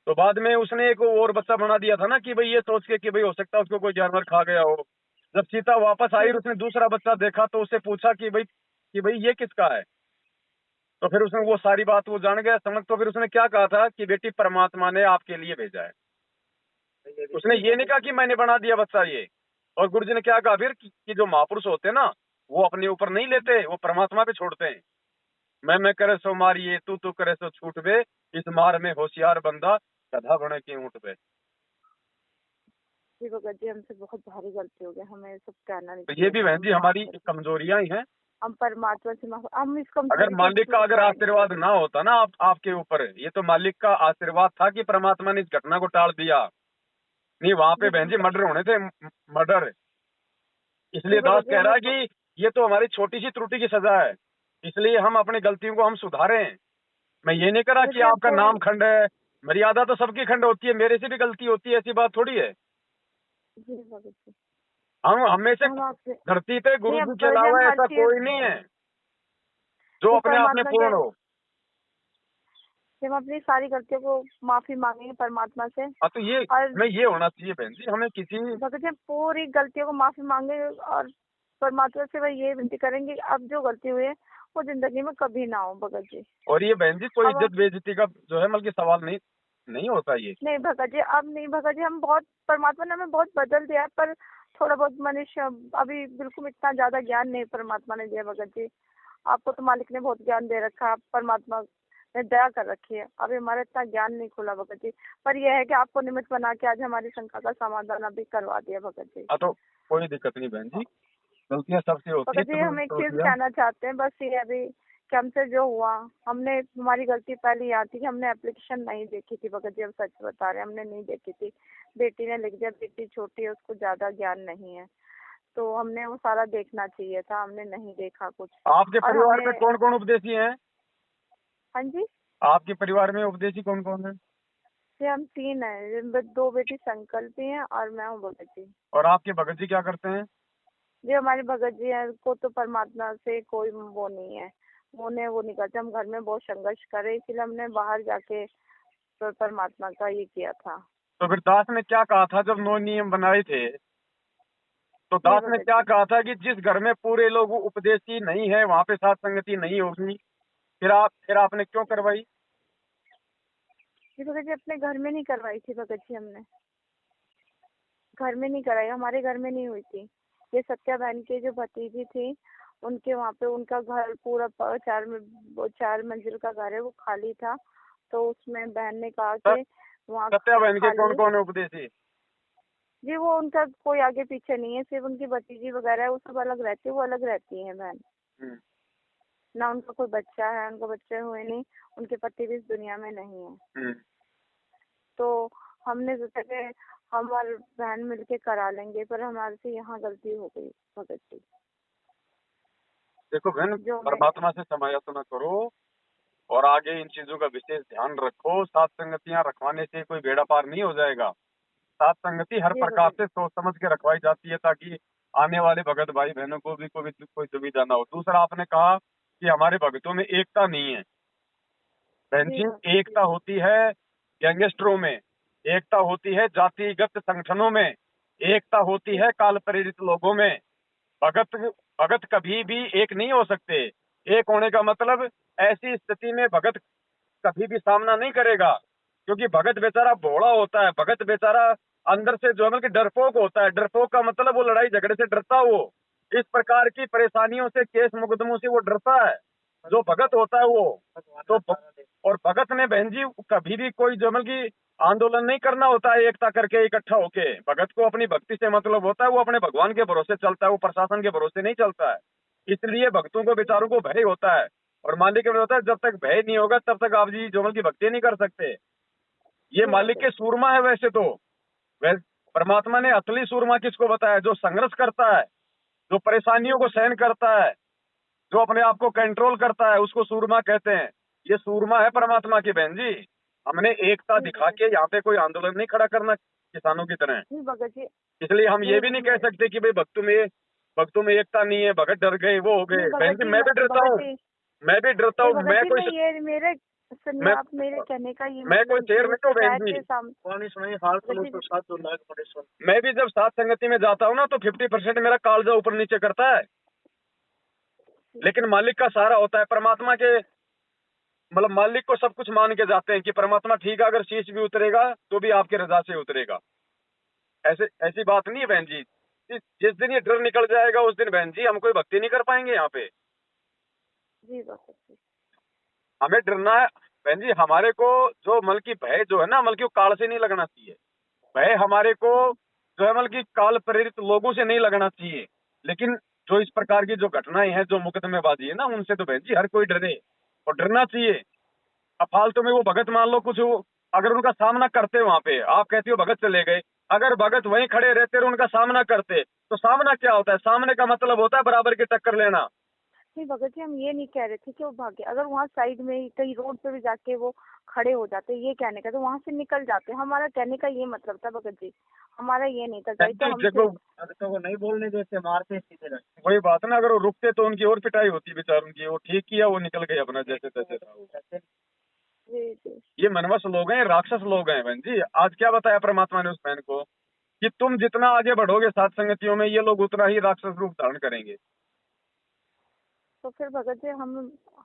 तो बाद में उसने एक और बच्चा बना दिया था ना, कि भाई ये सोच के कि भाई हो सकता है उसको कोई जानवर खा गया हो। जब सीता वापस आई और उसने दूसरा बच्चा देखा तो उससे पूछा कि भाई ये किसका है। तो फिर उसने वो सारी बात वो जान गया, समझ। तो फिर उसने क्या कहा था कि बेटी परमात्मा ने आपके लिए भेजा है। ये भी उसने ये नहीं कहा कि मैंने बना दिया बच्चा ये। और गुरु जी ने क्या कहा फिर कि जो महापुरुष होते हैं ना, वो अपने ऊपर नहीं लेते, वो परमात्मा पे छोड़ते हैं। मैं करे सो मारिए, तू करे सो छूट बे, इस मार में होशियार बंदा गधा बने के ऊँट पे। जी भगत जी, हमसे बहुत भारी गलती हो गई, हमें सब कहना नहीं तो ये चाहिए भी था, बहन हम जी हमारी माफ कर दे। कमजोरियां ही हैं। हम परमात्मा से हम इस अगर कमजोरी को मालिक का दूर अगर करेंगे। आशीर्वाद ना होता ना आपके ऊपर, ये तो मालिक का आशीर्वाद था कि परमात्मा ने इस घटना को टाल दिया। नहीं वहां पे जी बहन जी भगत मर्डर होने थे, मर्डर। जी इसलिए दास भगत जी, कह रहा हमें है कि ये तो हमारी छोटी सी त्रुटि की सजा है, इसलिए हम अपनी गलतियों को हम सुधारें। मैं ये नहीं करा भगत कि जी आपका पूरी। नाम खंड है, मर्यादा तो सबकी खंड होती है, मेरे से भी गलती होती है, ऐसी बात थोड़ी है। जी भगत जी, हम हमें से हम आपसे धरती पे नहीं, गुरु अब जी के भगत जी हम अलावा हर ऐसा चीज कोई नहीं है जो ये अपने आप में परमात्मा के, पूर्ण हो। हम अपनी सारी गलतियों को माफी मांगेंगे परमात्मा से। हाँ तो ये और मैं ये होना चाहिए बहन जी, हमें किसी, भगत जी हम पूरी गलतियों को माफी मांगेंगे और परमात्मा से वह ये विनती करेंगे कि अब जो गलती हुई है वो जिंदगी में कभी ना हो भगत जी। और ये बहन जी कोई अब इज्जत बेइज्जती का जो है बल्कि सवाल नहीं नहीं होता ये। नहीं भगत जी, अब नहीं भगत जी, हम बहुत, परमात्मा ने हमें बहुत बदल दिया है, पर थोड़ा बहुत मनुष्य अभी बिल्कुल इतना ज्यादा ज्ञान नहीं परमात्मा ने दिया भगत जी। आपको तो मालिक ने बहुत ज्ञान दे रखा है, परमात्मा ने दया कर रखी है, अभी हमारा इतना ज्ञान नहीं खुला भगत जी। पर यह है कि आपको निमित्त बना के आज हमारी शंका का समाधान अभी करवा दिया भगत जी। हाँ तो कोई दिक्कत नहीं बहन जी, गलतियां सबसे होती है, भगत जी हम एक चीज त्रुटियां। कहना चाहते हैं, बस ये अभी कि हमसे जो हुआ, हमने, हमारी गलती पहले यहाँ थी कि हमने एप्लीकेशन नहीं देखी थी भगत जी, हम सच बता रहे हैं, हमने नहीं देखी थी। बेटी ने लिख दिया, बेटी छोटी है, उसको ज्यादा ज्ञान नहीं है, तो हमने वो सारा देखना चाहिए था, हमने नहीं देखा कुछ। आपके और परिवार में हमें, कौन कौन उपदेशी हैं? हाँ जी, आपके परिवार में उपदेशी कौन कौन है? ये हम 3 हैं, दो बेटी संकल्पी हैं और मैं हूँ भगत जी। और आपके भगत जी क्या करते हैं? जो हमारे भगत जी हैं को तो परमात्मा से कोई वो नहीं है, उन्हें वो नहीं करते। हम घर में बहुत संघर्ष करे, इसलिए हमने बाहर जाके तो परमात्मा का ये किया था। तो फिर दास ने क्या कहा था जब 9 नियम बनाए थे? तो जी दास ने भगत क्या जी, कहा था कि जिस घर में पूरे लोग उपदेशी नहीं है वहां पे साथ संगति नहीं होगी। फिर आपने क्यों करवाई? जी भगत जी, अपने घर में नहीं करवाई थी भगत जी, हमने घर में नहीं कराई, हमारे घर में नहीं हुई थी। ये सत्या बहन की जो भतीजी थी, उनके वहाँ पे उनका घर पूरा 4 मंजिल का घर है, वो खाली था, तो उसमें बहन ने कहा कि वहाँ सत्या बहन के कौन खाली, कौन है उपदेशी? जी वो उनका कोई आगे पीछे नहीं है, सिर्फ उनकी भतीजी वगैरह है, वो सब अलग रहती है, वो अलग रहती है बहन। हम्म, ना उनका कोई बच्चा है, उनको बच्चे हुए नहीं, उनके पति भी इस दुनिया में नहीं है। हम्म। तो हमने सोचा कि हम और बहन मिलके करा लेंगे, पर हमारे से यहाँ गलती हो गई भगत जी। देखो बहन, जो मैं, परमात्मा से समायाचना करो और आगे इन चीजों का विशेष ध्यान रखो। सात संगतियां रखवाने से कोई बेड़ा पार नहीं हो जाएगा। सात संगति हर जी प्रकार भगत से सोच समझ के रखवाई जाती है ताकि आने वाले भगत भाई बहनों को भी कोई दुविधा ना हो। दूसरा आपने कहा कि हमारे भक्तों में एकता नहीं है। बहन जी जी, भगत जी, एकता होती है गैंगस्टरों में, एकता होती है जातिगत संगठनों में, एकता होती है काल प्रेरित लोगों में। भगत भगत कभी भी एक नहीं हो सकते। एक होने का मतलब ऐसी स्थिति में भगत कभी भी सामना नहीं करेगा, क्योंकि भगत बेचारा भोला होता है। भगत बेचारा अंदर से जो है मतलब डरपोक होता है। डरपोक का मतलब वो लड़ाई झगड़े से डरता, वो इस प्रकार की परेशानियों से, केस मुकदमों से वो डरता है, जो भगत होता है वो। भगवान तो का सहारा दे। और भगत ने बहन जी कभी भी कोई जो मतलब की आंदोलन नहीं करना होता है एकता करके इकट्ठा होके। भगत को अपनी भक्ति से मतलब होता है, वो अपने भगवान के भरोसे चलता है, वो प्रशासन के भरोसे नहीं चलता है। इसलिए भक्तों को बेचारों को भय होता है। और मालिक के होता है, जब तक भय नहीं होगा तब तक आप जी जोमल की भक्ति नहीं कर सकते। ये जी मालिक भगत के सूरमा है वैसे तो। वैसे परमात्मा ने असली सूरमा किसको बताया? जो संघर्ष करता है, जो परेशानियों को सहन करता है, जो अपने आप को कंट्रोल करता है, उसको सूरमा कहते हैं। ये सूरमा है परमात्मा की बहन जी। हमने एकता जी दिखा भगत के यहाँ पे कोई आंदोलन नहीं खड़ा करना किसानों की तरह। जी, भगत जी, इसलिए हम ये नहीं भी नहीं कह मैं, सकते कि भाई भक्त में भक्तों में एकता नहीं है, भगत डर गए, वो हो गए। नहीं बहन भगत जी जी, मैं भी डरता हूँ, मैं भी डरता नहीं हूँ। भगत जी, मैं ये मेरे सुनिए, मैं आप मेरे कहने का ये मैं कोई मतलब शेर जो नहीं हूँ बहन शिकायत जी। के सामने कौन सुनाई हाल भगत तो जी, तो 7 लाख बड़े सुन। मैं भी जब सात संगति में जाता हूँ ना तो 50% मेरा कालजा ऊपर नीचे करता है, लेकिन मालिक का सहारा होता है। परमात्मा के मतलब मालिक को सब कुछ मान के जाते हैं कि परमात्मा ठीक है, अगर शीश भी उतरेगा तो भी आपकी रजा से उतरेगा। ऐसे ऐसी बात नहीं है बहन जी। जिस दिन ये डर निकल जाएगा उस दिन बहन जी हम कोई भक्ति नहीं कर पाएंगे यहाँ पे। जी भगत जी, हमें डरना है बहन जी। हमारे को जो मतलब की भय जो है ना, मतलब की वो काल से नहीं लगना चाहिए। भय हमारे को जो है मतलब की काल प्रेरित लोगों से नहीं लगना चाहिए। लेकिन जो इस प्रकार की जो घटनाएं हैं, जो मुकदमेबाजी है ना, उनसे तो बहन जी हर कोई डरे और डरना चाहिए। अब फालतू में वो भगत मान लो कुछ अगर उनका सामना करते वहां पे, आप कहती हो भगत चले गए, अगर भगत वहीं खड़े रहते और उनका सामना करते तो सामना क्या होता है? सामने का मतलब होता है बराबर की टक्कर लेना। नहीं भगत जी, हम ये नहीं कह रहे थे कि वो भागे। अगर वहाँ साइड में ही कहीं रोड पे भी जाके वो खड़े हो जाते, ये कहने का तो वहाँ से निकल जाते। हमारा कहने का ये मतलब था भगत जी, हमारा ये नहीं था गए तो हमसे। देखो अगर तो वो नहीं बोलने देते, मारते सीधे रखते। वही बात है ना, अगर वो रुकते तो उनकी और पिटाई होती बेचार उनकी। वो ठीक किया, वो निकल गए अपना जैसे तैसे था। जी जी, ये मनवस लोग हैं, राक्षस लोग हैं बहन जी। आज क्या बताया परमात्मा ने उस बहन को कि तुम जितना आगे बढ़ोगे सात संगतियों में, ये लोग उतना ही राक्षस रूप धारण करेंगे। तो फिर भगत जी हम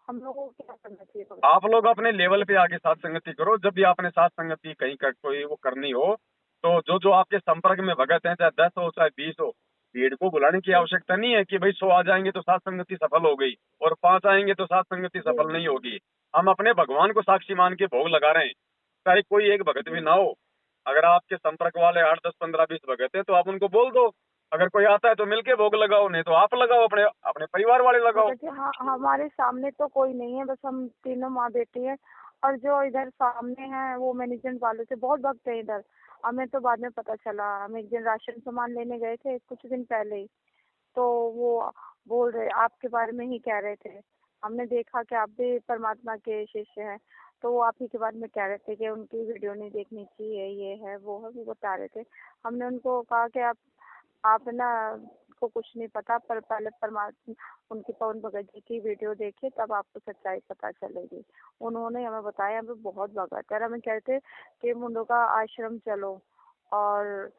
लोगों को क्या करना चाहिए भगत? आप लोग अपने लेवल पे आगे साथ संगति करो। जब भी आपने साथ संगति कहीं का कोई वो करनी हो तो जो जो आपके संपर्क में भगत हैं, चाहे 10 हो चाहे 20 हो, भीड़ को बुलाने की आवश्यकता नहीं है कि भाई 100 आ जाएंगे तो साथ संगति सफल हो गई और 5 आएंगे तो साथ संगति सफल नहीं होगी। हम अपने भगवान को साक्षी मान के भोग लगा रहे हैं, चाहे कोई एक भगत भी ना हो। अगर आपके संपर्क वाले 8, 10, 15, 20 भगत है तो आप उनको बोल दो। अगर कोई आता है तो मिलके भोग लगाओ, नहीं तो आप लगाओ, अपने अपने परिवार वाले लगाओ। भगत जी, हाँ, हमारे सामने तो कोई नहीं है, बस हम तीनों माँ बेटी है। और जो इधर सामने है वो मैनेजमेंट वालों से बहुत भक्त है इधर। हमें तो बाद में पता चला, हम एक दिन राशन सामान लेने गए थे कुछ दिन पहले ही, तो वो बोल रहे आपके बारे में ही कह रहे थे। हमने देखा कि आप भी परमात्मा के शिष्य हैं, तो वो आप ही के बारे में कह रहे थे कि उनकी वीडियो नहीं देखनी चाहिए, ये है वो है, वो बता रहे थे। हमने उनको कहा कि आप ना को कुछ नहीं पता, पर पहले परमात्मा उनकी पवन भगत जी की वीडियो देखिए, तब आपको सच्चाई पता चलेगी। उन्होंने हमें बताया, हमें बहुत भगत है। हमें कहते कि मुंडो का आश्रम चलो और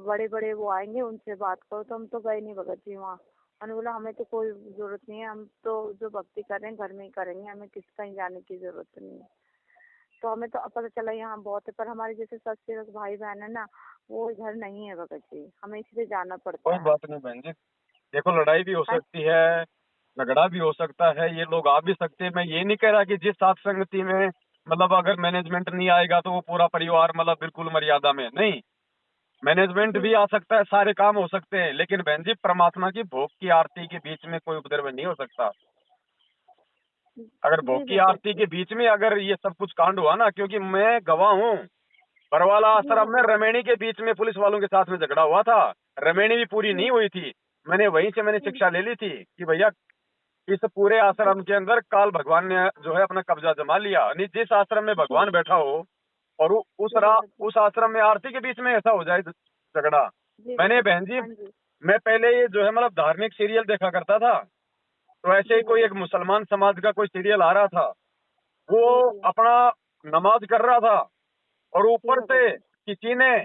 बड़े बड़े वो आएंगे उनसे बात करो, तो हम तो गए नहीं भगत जी वहाँ। मैंने बोला हमें तो कोई जरूरत नहीं है, हम तो जो भक्ति कर रहे हैं घर में ही करेंगे, हमें किस कहीं जाने की जरूरत नहीं है। तो हमें तो पता चला यहाँ बहुत है, पर हमारे जैसे सत भाई बहन है ना, वो इधर नहीं है भगत जी, हमें इसलिए जाना पड़ता कोई है। बात नहीं बहन जी। देखो लड़ाई भी हो हाँ, सकती है, झगड़ा भी हो सकता है, ये लोग आ भी सकते हैं। मैं ये नहीं कह रहा कि जिस साथ संगति में मतलब अगर मैनेजमेंट नहीं आएगा तो वो पूरा परिवार मतलब बिल्कुल मर्यादा में नहीं। मैनेजमेंट भी जी आ सकता है, सारे काम हो सकते हैं, लेकिन बहन जी परमात्मा की भोग की आरती के बीच में कोई उपद्रव नहीं हो सकता। अगर भोग जी की भगत आरती जी, के बीच में अगर ये सब कुछ कांड हुआ ना, क्योंकि मैं गवाह हूँ, बरवाला जी आश्रम में भगत रमेणी के बीच में पुलिस वालों के साथ में झगड़ा हुआ था। रमेणी भी पूरी जी नहीं हुई थी। मैंने वहीं से मैंने जी शिक्षा ले ली थी कि भैया इस पूरे जी आश्रम के अंदर काल भगवान ने जो है अपना कब्जा जमा लिया। नहीं, जिस आश्रम में जी भगवान बैठा हो और जी भगत जी, उस आश्रम में आरती के बीच में ऐसा हो जाए झगड़ा। जी मैंने भगत जी, बहन जी, हाँ जी, मैं पहले ये जो है मतलब धार्मिक सीरियल देखा करता था, तो ऐसे जी ही कोई भगत एक मुसलमान समाज का कोई सीरियल आ रहा था। वो जी जी अपना नमाज कर रहा था और जी ऊपर भगत से जी, किसी ने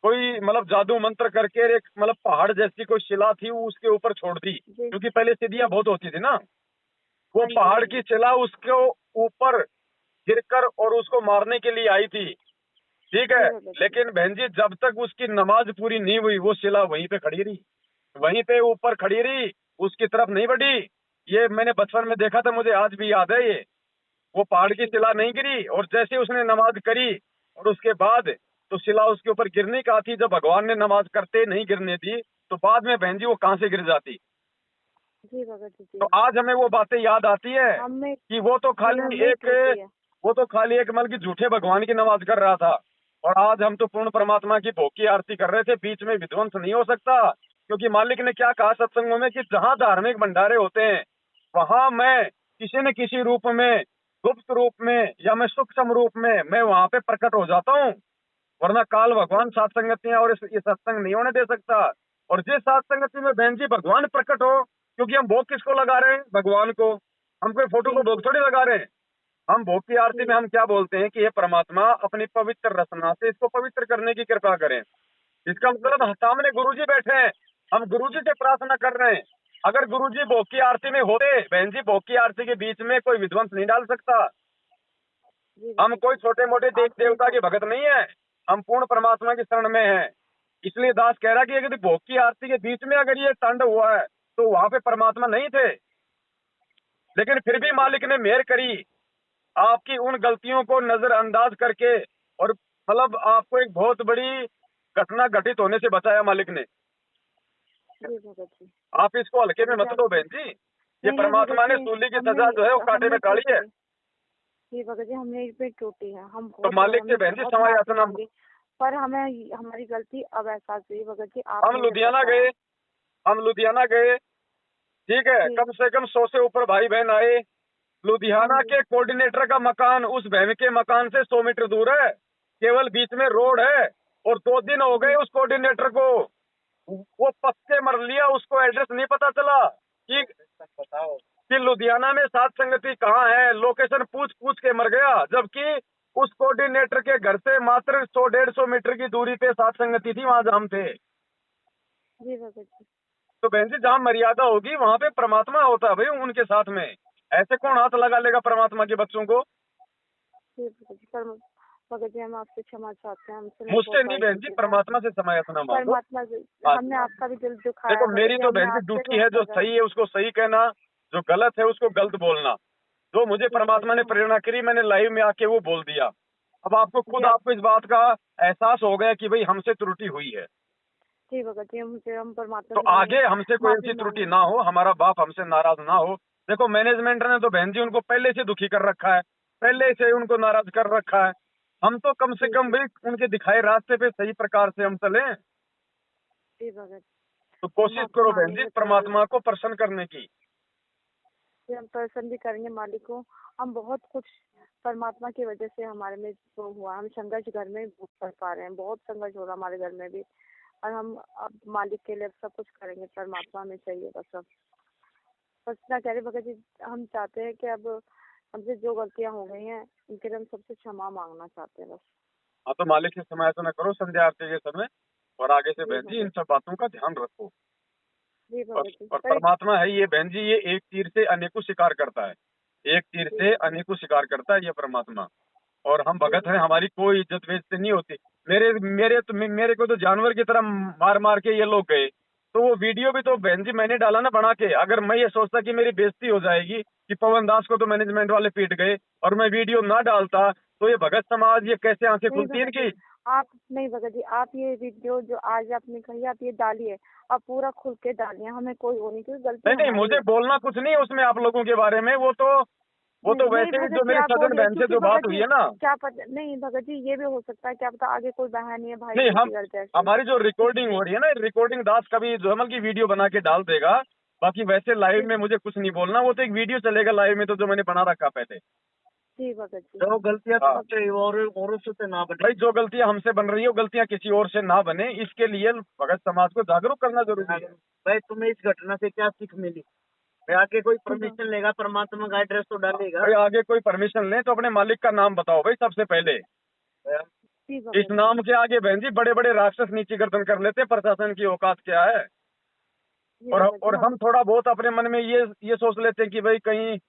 कोई मतलब जादू मंत्र करके एक मतलब पहाड़ जैसी कोई शिला थी वो उसके ऊपर छोड़ दी, जी क्योंकि पहले सीढ़ियां बहुत होती थी ना। वो हाँ जी, पहाड़ हाँ की जी, शिला उसके ऊपर गिरकर और उसको मारने के लिए आई थी। ठीक जी है, भगत जी, लेकिन बहन जी जब तक उसकी नमाज पूरी नहीं हुई वो शिला वहीं पे खड़ी रही, वहीं पे ऊपर खड़ी रही, उसकी तरफ नहीं बढ़ी। ये मैंने बचपन में देखा था, मुझे आज भी याद है ये। वो पहाड़ की शिला नहीं गिरी और जैसे उसने नमाज करी और उसके बाद तो शिला उसके ऊपर गिरने का थी। जब भगवान ने नमाज करते नहीं गिरने दी तो बाद में बहन जी वो कहाँ से गिर जाती। जी भगत जी, तो जी आज हमें वो बातें याद आती है हमें, कि वो तो जी खाली हमें एक टूटी है। वो तो खाली एक मतलब की झूठे भगवान की नमाज कर रहा था और आज हम तो पूर्ण परमात्मा की भोग की आरती कर रहे थे। बीच में विध्वंस नहीं हो सकता, क्योंकि मालिक ने क्या कहा सत्संगों में कि जहाँ धार्मिक भंडारे होते हैं वहां मैं किसी न किसी रूप में, गुप्त रूप में या मैं सूक्ष्म रूप में मैं वहां पे प्रकट हो जाता हूँ। वरना काल भगवान सात संगतियां और ये सत्संग नहीं होने दे सकता। और जिस सात संगति में बहन जी भगवान प्रकट हो, क्योंकि हम भोग किसको लगा रहे हैं? भगवान को। हम कोई फोटो को भोग थोड़ी लगा रहे हैं। हम भोग की आरती में हम क्या बोलते हैं कि ये परमात्मा अपनी पवित्र रचना से इसको पवित्र करने की कृपा करें। इसका मतलब सामने गुरुजी बैठे हैं, हम गुरुजी से प्रार्थना कर रहे हैं। अगर गुरुजी भोग की आरती में होते, बहन जी भोग की आरती के बीच में कोई विध्वंस नहीं डाल सकता। हम कोई छोटे मोटे देव देवता के भगत नहीं है, हम पूर्ण परमात्मा की शरण में हैं। इसलिए दास कह रहा कि यदि भोग की आरती के बीच में अगर ये तांडव हुआ है तो वहां पे परमात्मा नहीं थे, लेकिन फिर भी मालिक ने मेहर करी आपकी उन गलतियों को नजरअंदाज करके, और मतलब आपको एक बहुत बड़ी घटना घटित होने से बचाया मालिक ने। जी भगत जी। आप इसको हल्के में मत लो बहन जी, ये नहीं, परमात्मा ने भगत जी, सूली की हमने सजा जो है वो कांटे हमने में डाली है। जी भगत जी, हमने एक भी टूटी है, हम तो बहुत मालिक से हमने बहन जी बहुत क्षमा माफी याचना। मांगी, पर हमें हमारी गलती अब एहसास हुई भगत जी, हम आपने जब लुधियाना बताया। गए, हम लुधियाना गए, ठीक है, जी। कम से कम 100 से ऊपर भाई बहन आए। लुधियाना हाँ जी। के कोऑर्डिनेटर का मकान उस बहन के मकान से 100 मीटर दूर है, केवल बीच में रोड है। और 2 दिन हो गए उस कोऑर्डिनेटर को, वो पक्के मर लिया, उसको एड्रेस नहीं पता चला कि बताओ। कि लुधियाना में सात संगति कहाँ है। लोकेशन पूछ पूछ के मर गया, जबकि उस कोऑर्डिनेटर के घर से मात्र 100-150 मीटर की दूरी पे सात संगति थी, वहां हम थे। जी भगत जी। तो बहन जी जहाँ मर्यादा होगी वहां पे परमात्मा होता है भाई उनके साथ में। ऐसे कौन हाथ लगा लेगा परमात्मा के बच्चों को? जी भगत जी, पर भगत जी हम आपसे क्षमा चाहते हैं, हमसे मुझसे नहीं बहन जी, परमात्मा से क्षमा याचना मांगो। परमात्मा जी, हाँ, हमने आपका भी दिल दुखाया देखो भगत मेरी जी, तो हमने बहन जी आपसे ड्यूटी है, जो सही है उसको सही कहना, जो गलत है उसको गलत बोलना। जो मुझे परमात्मा ने प्रेरणा करी, मैंने लाइव में आके वो बोल दिया। अब आपको खुद आपको इस बात का एहसास हो गया कि भाई हमसे त्रुटि हुई है। जी भगत जी, हम परमात्मा तो से आगे हमसे कोई ऐसी त्रुटि ना हो, हमारा बाप हमसे नाराज ना हो। देखो मैनेजमेंट ने तो बहन जी उनको पहले से दुखी कर रखा है, पहले से उनको नाराज कर रखा है। हम तो कम से कम भाई उनके दिखाए रास्ते पे सही प्रकार से हम चले। जी भगत तो कोशिश करो बहन जी परमात्मा को प्रसन्न करने की। जी, हम प्रसन्न भी करेंगे मालिक को। हम बहुत कुछ परमात्मा की वजह से हमारे में जो हुआ, हम संघर्ष घर में भोग कर पा रहे हैं, बहुत संघर्ष हो रहा हमारे घर में भी, और हम अब मालिक के लिए सब कुछ करेंगे, परमात्मा में चाहिए बस। अब बस ना कह रहे भगत जी, हम चाहते हैं कि अब हमसे जो गलतियां हो गई हैं उनके लिए हम सबसे क्षमा मांगना चाहते हैं बस। हाँ तो मालिक से समय तो न करो संध्या आरती के समय, और आगे से जी बहन जी इन भगत सब बातों का ध्यान रखो। जी और, भगत जी। और परमात्मा है ये बहन जी, ये एक तीर से अनेकों शिकार करता है, एक तीर से अनेकों शिकार करता है ये परमात्मा। और हम भगत हैं, हमारी कोई इज्जत बेइज्जती नहीं होती। मेरे को तो जानवर की तरह मार मार के ये लोग गए। तो वो वीडियो भी तो बहन जी मैंने डाला ना बना के। अगर मैं ये सोचता कि मेरी बेइज्जती हो जाएगी कि पवन दास को तो मैनेजमेंट वाले पीट गए, और मैं वीडियो ना डालता, तो ये भगत समाज ये कैसे आंखें खुलती इनकी? आप नहीं भगत जी, आप ये वीडियो जो आज आपने कही आप ये डालिए, आप पूरा खुल के डालिए, हमें कोई वो नहीं, क्योंकि गलती नहीं, मुझे बोलना कुछ नहीं है उसमें आप लोगों के बारे में। वो तो वैसे ही जो मेरी सजन बहन से जो बात हुई है ना। क्या पता नहीं भगत जी, ये भी हो सकता है, क्या पता आगे कोई बहन या भाई नहीं, हम बिगड़ जाए। हमारी जो रिकॉर्डिंग हो रही है ना, रिकॉर्डिंग दास कभी जोमल की वीडियो बना के डाल देगा। बाकी वैसे लाइव में मुझे कुछ नहीं बोलना, वो तो एक वीडियो चलेगा लाइव में तो जो मैंने बना रखा पहले। जी भगत जी। जो गलतियां तुमसे और से ना बने भाई जो गलतियां हमसे बन रही है वो गलतियां किसी और से ना बने, इसके लिए भगत समाज को जागरूक करना जरूरी है। भाई तुम्हें इस घटना से क्या सीख मिली? भाई आगे कोई परमिशन लेगा, परमात्मा का एड्रेस तो डालेगा। भाई आगे कोई परमिशन ले तो अपने मालिक का नाम बताओ भाई सबसे पहले। इस नाम के आगे बहन जी बड़े बड़े राक्षस नीचे गर्दन कर लेते, प्रशासन की औकात क्या है। और हम थोड़ा बहुत अपने मन में ये सोच लेते हैं कि भाई कहीं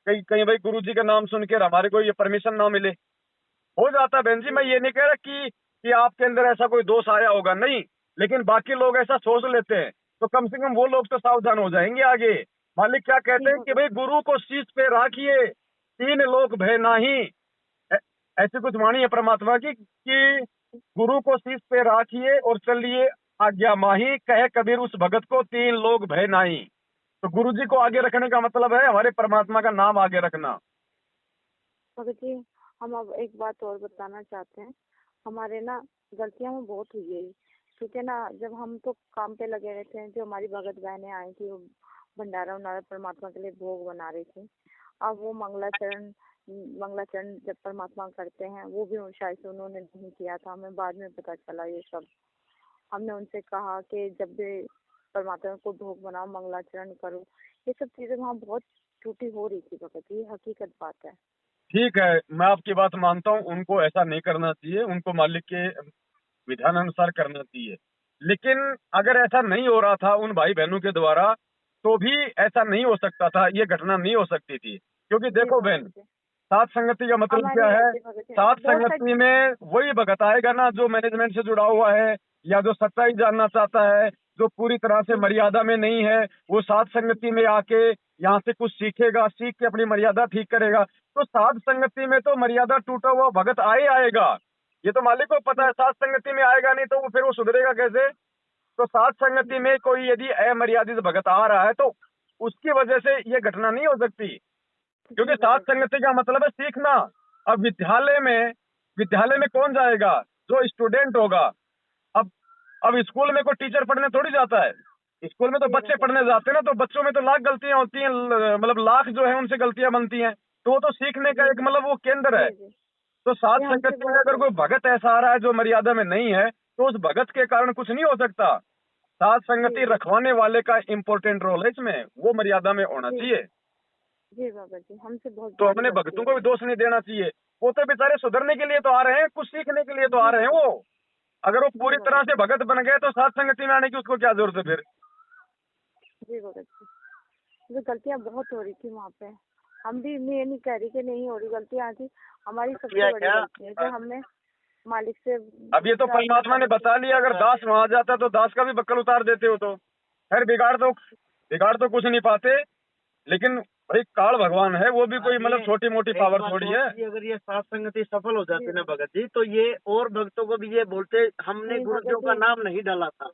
कहीं कहीं भाई गुरु जी का नाम सुनकर हमारे को ये परमिशन ना मिले। हो जाता है बहन जी, मैं ये नहीं कह रहा कि आपके अंदर ऐसा कोई दोष आया होगा, नहीं, लेकिन बाकी लोग ऐसा सोच लेते हैं। तो कम से कम वो लोग तो सावधान हो जाएंगे आगे। मालिक क्या कहते हैं कि भाई गुरु को शीश पे राखिए, 3 लोक भय नाही। ऐसी कुछ वाणी है परमात्मा की कि गुरु को शीश पे राखिए और चलिए आज्ञा माही, कहे कबीर उस भगत को 3 लोग भय नाही। तो गुरु जी को आगे रखने का मतलब है हमारे परमात्मा का नाम आगे रखना। भगत जी, हम अब एक बात और बताना चाहते हैं, हमारे ना गलतियां में बहुत हुई है, क्योंकि ना जब हम तो काम पे लगे रहते हैं, जो हमारी भगत बहनें आई थी वो भंडारा उन्डारा परमात्मा के लिए भोग बना रही थी। अब वो मंगलाचरण जब परमात्मा करते हैं वो भी शायद से उन्होंने नहीं किया था, हमें बाद में पता चला ये सब। हमने उनसे कहा कि जब भी परमात्मा को भोग बनाओ, मंगलाचरण करो, ये सब चीजें वहाँ बहुत टूटी हो रही थी भगत जी, ये हकीकत बात है। ठीक है, मैं आपकी बात मानता हूँ, उनको ऐसा नहीं करना चाहिए, उनको मालिक के विधानानुसार करना चाहिए। लेकिन अगर ऐसा नहीं हो रहा था उन भाई बहनों के द्वारा, तो भी ऐसा नहीं हो सकता था, ये घटना नहीं हो सकती थी। क्योंकि देखो बहन, साथ संगति का मतलब क्या है? साथ संगति में वही भगत आएगा ना जो मैनेजमेंट से जुड़ा हुआ है, या जो सच्चाई जानना चाहता है, जो पूरी तरह से मर्यादा में नहीं है, वो साथ संगति में आके यहाँ से कुछ सीखेगा, सीख के अपनी मर्यादा ठीक करेगा। तो साथ संगति में तो मर्यादा टूटा हुआ भगत आएगा, ये तो मालिक को पता है। साथ संगति में आएगा नहीं तो वो फिर वो सुधरेगा कैसे? तो साथ संगति में कोई यदि अमर्यादित भगत आ रहा है तो उसकी वजह से ये घटना नहीं हो सकती, क्योंकि साथ संगति का मतलब है सीखना। अब विद्यालय में कौन जाएगा? जो स्टूडेंट होगा। अब स्कूल में कोई टीचर पढ़ने थोड़ी जाता है, स्कूल में तो बच्चे पढ़ने जाते हैं ना, तो बच्चों में तो लाख गलतियां होती हैं, मतलब लाख जो है उनसे गलतियां बनती हैं, तो वो तो सीखने का एक मतलब वो केंद्र है। तो साथ संगति में अगर कोई भगत ऐसा आ रहा है जो मर्यादा में नहीं है, तो उस भगत के कारण कुछ नहीं हो सकता। साथ संगति रखवाने वाले का इम्पोर्टेंट रोल है इसमें, वो मर्यादा में होना चाहिए। जी बाबा जी, हमसे बहुत तो अपने भक्तों को भी दोष नहीं देना चाहिए, वो तो बेचारे सुधरने के लिए तो आ रहे हैं, कुछ सीखने के लिए तो आ रहे हैं। वो अगर वो पूरी तरह से भगत बन गए तो साथ संगति में आने की उसको क्या जरूरत है फिर? जी बाबा जी, जो गलतियां बहुत हो रही थी वहाँ पे, हम भी, मैं नहीं कह रही कि नहीं हो रही, गलतियां थी। हमारी सबसे बड़ी गलती है कि हमने मालिक से, अब ये तो परमात्मा ने बता लिया, अगर दास वहां जाता तो दास का भी बक्कल उतार देते हो। तो खैर बिगाड़ तो कुछ नहीं पाते, लेकिन भाई काल भगवान है, वो भी कोई मतलब छोटी मोटी पावर थोड़ी है। अगर ये साथ संगति सफल हो जाती ना भगत जी, तो ये और भक्तों को भी ये बोलते हमने गुरुदेव का नाम नहीं डाला था।